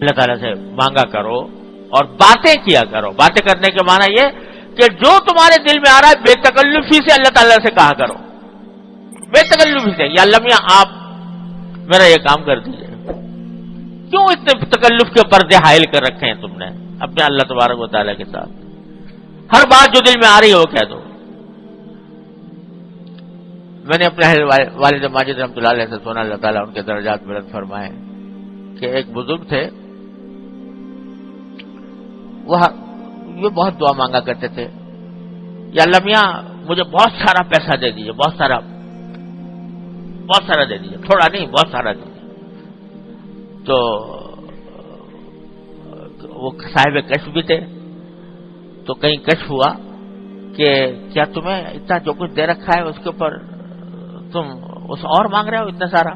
اللہ تعالیٰ سے مانگا کرو اور باتیں کیا کرو. باتیں کرنے کے معنی یہ کہ جو تمہارے دل میں آ رہا ہے بے تکلفی سے اللہ تعالیٰ سے کہا کرو, بے تکلفی سے. یا اللہ میاں آپ میرا یہ کام کر دیجیے. کیوں اتنے تکلف کے پردے حائل کر رکھے ہیں تم نے اپنے اللہ تبارک و تعالیٰ کے ساتھ؟ ہر بات جو دل میں آ رہی ہے وہ کہہ دو. میں نے اپنے والد ماجد رحمۃ اللہ علیہ سے سنا, اللہ تعالیٰ ان کے درجات بلند فرمائے, کہ ایک بزرگ تھے, وہ یہ بہت دعا مانگا کرتے تھے, یا اللہ میاں مجھے بہت سارا پیسہ دے دیجیے, بہت سارا دے دیجیے, تھوڑا نہیں بہت سارا دے دیجیے. تو وہ صاحب کشف بھی تھے, تو کہیں کشف ہوا کہ کیا تمہیں اتنا جو کچھ دے رکھا ہے اس کے اوپر تم اس اور مانگ رہے ہو اتنا سارا؟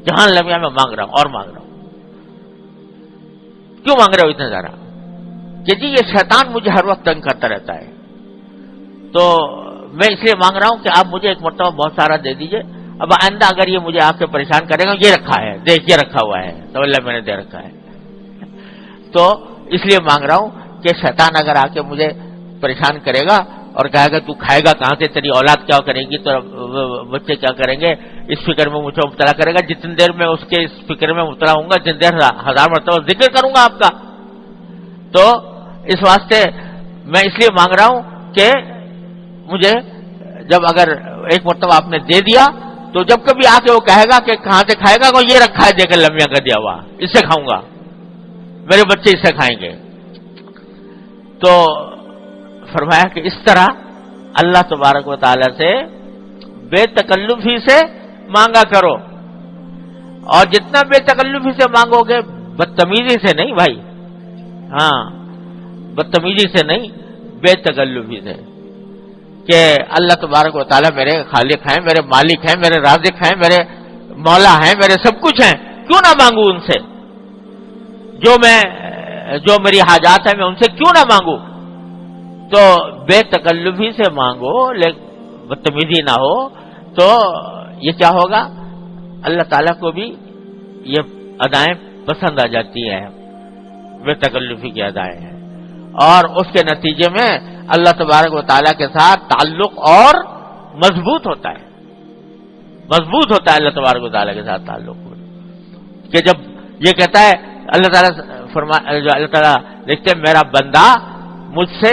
جہاں لمحہ میں مانگ رہا ہوں اور مانگ رہا ہوں. کیوں مانگ رہے ہو اتنا سارا؟ کہ جی یہ شیطان مجھے ہر وقت تنگ کرتا رہتا ہے, تو میں اس لیے مانگ رہا ہوں کہ آپ مجھے ایک مرتبہ بہت سارا دے دیجئے. اب آئندہ اگر یہ مجھے آ کے پریشان کرے گا, یہ رکھا ہے دیکھ, یہ رکھا ہوا ہے تو اللہ میں نے دے رکھا ہے, تو اس لیے مانگ رہا ہوں کہ شیطان اگر آ کے مجھے پریشان کرے گا اور کہے گا تو کھائے گا کہاں سے, تیری اولاد کیا کرے گی, تو بچے کیا کریں گے, اس فکر میں مجھے مبتلا کرے گا. جتنی دیر میں اس کے اس فکر میں مبتلا ہوں گا, جتنی دیر 1000 مرتبہ ذکر کروں گا آپ کا. تو اس واسطے میں اس لیے مانگ رہا ہوں کہ مجھے جب اگر ایک مرتبہ آپ نے دے دیا, تو جب کبھی آ کے وہ کہے گا کہ کہاں سے کھائے گا, یہ رکھا ہے دیکھ لمحہ کا دیا ہوا, اس سے کھاؤں گا, میرے بچے اس سے کھائیں گے. تو فرمایا کہ اس طرح اللہ تبارک و تعالی سے بے تکلفی سے مانگا کرو, اور جتنا بے تکلفی سے مانگو گے, بدتمیزی سے نہیں بھائی, ہاں بدتمیزی سے نہیں, بے تکلفی سے, کہ اللہ تبارک و تعالیٰ میرے خالق ہیں, میرے مالک ہیں, میرے رازق ہیں, میرے مولا ہیں, میرے سب کچھ ہیں, کیوں نہ مانگوں ان سے؟ جو میری حاجات ہیں میں ان سے کیوں نہ مانگوں؟ تو بے تکلفی سے مانگو, لیکن بدتمیزی نہ ہو, تو یہ کیا ہوگا, اللہ تعالیٰ کو بھی یہ ادائیں پسند آ جاتی ہیں, بے تکلفی کی ادائیں ہیں, اور اس کے نتیجے میں اللہ تبارک و تعالیٰ کے ساتھ تعلق اور مضبوط ہوتا ہے, مضبوط ہوتا ہے اللہ تبارک و تعالیٰ کے ساتھ تعلق, کہ جب یہ کہتا ہے اللہ تعالیٰ اللہ تعالیٰ دیکھتے ہیں میرا بندہ مجھ سے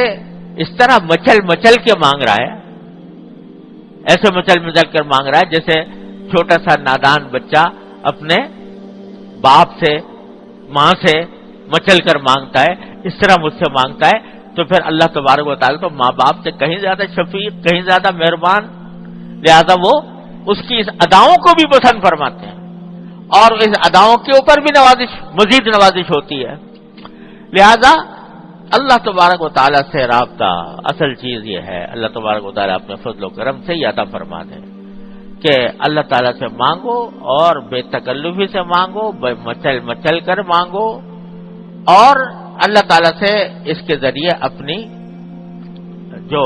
اس طرح مچل مچل کے مانگ رہا ہے, ایسے مچل مچل کر مانگ رہا ہے جیسے چھوٹا سا نادان بچہ اپنے باپ سے ماں سے مچل کر مانگتا ہے, اس طرح مجھ سے مانگتا ہے. تو پھر اللہ تبارک و تعالیٰ تو ماں باپ سے کہیں زیادہ شفیق, کہیں زیادہ مہربان, لہذا وہ اس کی اس اداؤں کو بھی پسند فرماتے ہیں, اور اس اداؤں کے اوپر بھی نوازش, مزید نوازش ہوتی ہے. لہذا اللہ تبارک و تعالیٰ سے رابطہ اصل چیز یہ ہے, اللہ تبارک و تعالیٰ اپنے فضل و کرم سے یہ عطا فرما دے کہ اللہ تعالیٰ سے مانگو, اور بے تکلفی سے مانگو, مچل مچل کر مانگو, اور اللہ تعالیٰ سے اس کے ذریعے اپنی جو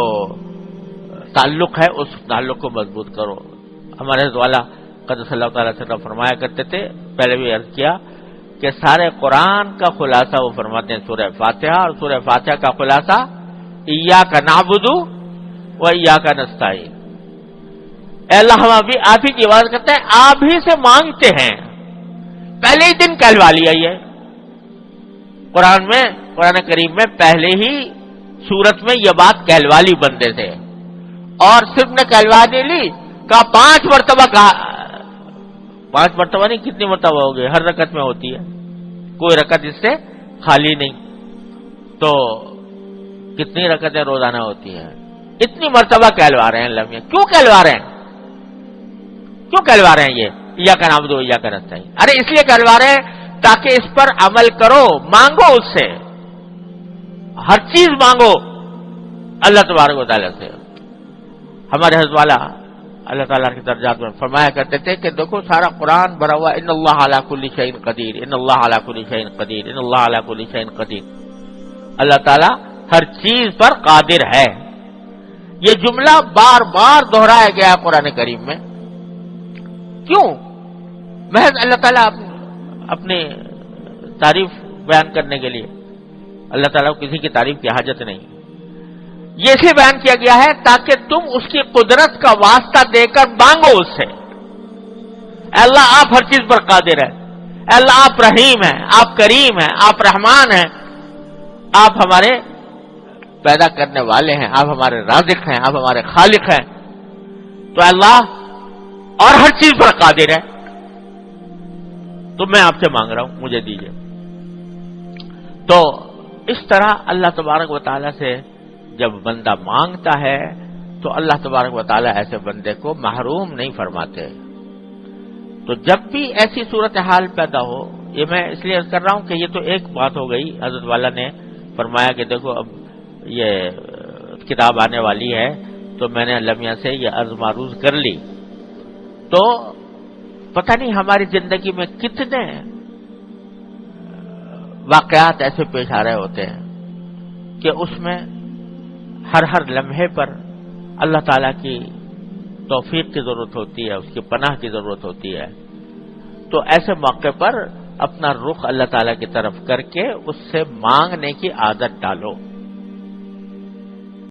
تعلق ہے اس تعلق کو مضبوط کرو. ہمارے حضرت والا قدس اللہ تعالیٰ سے فرمایا کرتے تھے, پہلے بھی عرض کیا کہ سارے قرآن کا خلاصہ وہ فرماتے ہیں سورہ فاتحہ, اور سورہ فاتحہ کا خلاصہ ایاک نعبد و ایاک نستعین. اے اللہ ہم ابھی آپ ہی کی عبادت کرتے ہیں, آپ ہی سے مانگتے ہیں. پہلے ہی دن کہلوا لیا یہ قرآن کریم میں پہلے ہی سورت میں یہ بات کہلوا لی بندے سے, اور صرف نے کہلوا نہیں لی, کہا 5 مرتبہ, کہا 5 مرتبہ نہیں, کتنی مرتبہ ہو گئی, ہر رکعت میں ہوتی ہے, کوئی رکعت اس سے خالی نہیں. تو کتنی رکعتیں روزانہ ہوتی ہیں, اتنی مرتبہ کہلوا رہے ہیں اللہ میاں. کیوں کہلوا رہے ہیں, کیوں کہلوا رہے ہیں یہ ایاک نعبد و ایاک نستعین؟ ارے اس لیے کہلوا رہے ہیں تاکہ اس پر عمل کرو, مانگو اس سے, ہر چیز مانگو اللہ تبارک و تعالیٰ سے. ہمارے حضرت والا اللہ تعالیٰ کے درجات میں فرمایا کرتے تھے کہ دیکھو سارا قرآن بھرا ہوا ان اللہ علی کل شیء قدیر, ان اللہ علی کل شیء قدیر, ان اللہ علی کل شیء قدیر. اللہ تعالیٰ ہر چیز پر قادر ہے. یہ جملہ بار بار دہرایا گیا ہے قرآن کریم میں. کیوں؟ محض اللہ تعالیٰ اپنے تعریف بیان کرنے کے لیے. اللہ تعالیٰ کو کسی کی تعریف کی حاجت نہیں. یہ اسے بیان کیا گیا ہے تاکہ تم اس کی قدرت کا واسطہ دے کر مانگو اس سے. اے اللہ آپ ہر چیز پر قادر ہیں، اے اللہ آپ رحیم ہیں، آپ کریم ہیں، آپ رحمان ہیں، آپ ہمارے پیدا کرنے والے ہیں، آپ ہمارے رازق ہیں، آپ ہمارے خالق ہیں. تو اللہ اور ہر چیز پر قادر ہے، تو میں آپ سے مانگ رہا ہوں، مجھے دیجیے. تو اس طرح اللہ تبارک و تعالیٰ سے جب بندہ مانگتا ہے تو اللہ تبارک و تعالیٰ ایسے بندے کو محروم نہیں فرماتے. تو جب بھی ایسی صورتحال پیدا ہو، یہ میں اس لیے کر رہا ہوں کہ یہ تو ایک بات ہو گئی. حضرت والا نے فرمایا کہ دیکھو اب یہ کتاب آنے والی ہے تو میں نے اللہ میاں سے یہ عرض معروض کر لی. تو پتہ نہیں ہماری زندگی میں کتنے واقعات ایسے پیش آ رہے ہوتے ہیں کہ اس میں ہر لمحے پر اللہ تعالیٰ کی توفیق کی ضرورت ہوتی ہے، اس کی پناہ کی ضرورت ہوتی ہے. تو ایسے موقع پر اپنا رخ اللہ تعالیٰ کی طرف کر کے اس سے مانگنے کی عادت ڈالو.